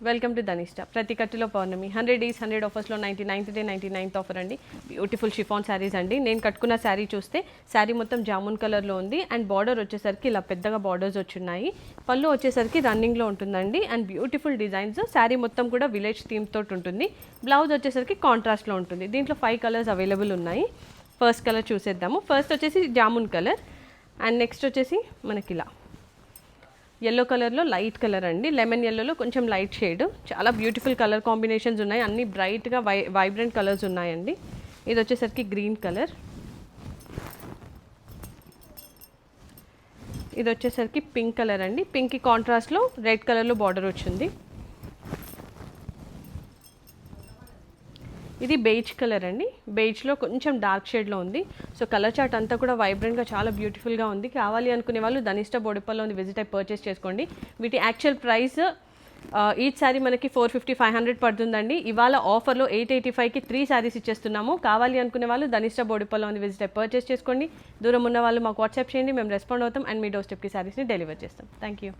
Welcome to Dhanishta. ప్రతి కట్టులో పౌర్ణమి 100 days 100 ఆఫర్స్లో 99th day 99th offer అండి. Beautiful chiffon saris అండి. నేను కట్టుకున్న శారీ చూస్తే శారీ మొత్తం జామున్ కలర్లో ఉంది అండ్ బార్డర్ వచ్చేసరికి ఇలా పెద్దగా బార్డర్స్ వచ్చున్నాయి. పళ్ళు వచ్చేసరికి రన్నింగ్లో ఉంటుందండి అండ్ బ్యూటిఫుల్ డిజైన్స్. శారీ మొత్తం కూడా విలేజ్ థీమ్ తోటి ఉంటుంది. బ్లౌజ్ వచ్చేసరికి కాంట్రాస్ట్లో ఉంటుంది. దీంట్లో 5 కలర్స్ అవైలబుల్ ఉన్నాయి. ఫస్ట్ కలర్ చూసేద్దాము. ఫస్ట్ వచ్చేసి జామున్ కలర్ అండ్ నెక్స్ట్ వచ్చేసి మనకి ఇలా yellow కలర్లో లైట్ కలర్ అండి. లెమన్ yellowలో కొంచెం లైట్ షేడ్. చాలా బ్యూటిఫుల్ కలర్ కాంబినేషన్స్ ఉన్నాయి. అన్ని బ్రైట్గా వైబ్రెంట్ కలర్స్ ఉన్నాయండి. ఇది వచ్చేసరికి గ్రీన్ కలర్, ఇది వచ్చేసరికి పింక్ కలర్ అండి. పింక్కి కాంట్రాస్ట్లో రెడ్ కలర్లో బార్డర్ వచ్చింది. ఇది బేజ్ కలర్ అండి. బేజ్లో కొంచెం డార్క్ షేడ్లో ఉంది. సో కలర్ చార్ట్ అంతా కూడా వైబ్రెంట్గా చాలా బ్యూటిఫుల్గా ఉంది. కావాలి అనుకునే వాళ్ళు ధనిష్ట బోడుప్పల్లో ఉంది, విజిట్ అయి పర్చేస్ చేసుకోండి. వీటి యాక్చువల్ ప్రైస్ ఈచ్ శారీ మనకి 450-500 పడుతుందండి. ఇవాళ ఆఫర్లో 885కి 3 శారీస్ ఇచ్చేస్తున్నాము. కావాలి అనుకునే వాళ్ళు ధనిష్ట బోడుప్పల్లో ఉంది, విజిట్ అయి పర్చేస్ చేసుకోండి. దూరం ఉన్న వాళ్ళు మాకు వాట్సాప్ చేయండి, మేము రెస్పాండ్ అవుతాం అండ్ మీ డోర్ స్టెప్కి శారీస్ని డెలివర్ చేస్తాం. Thank you.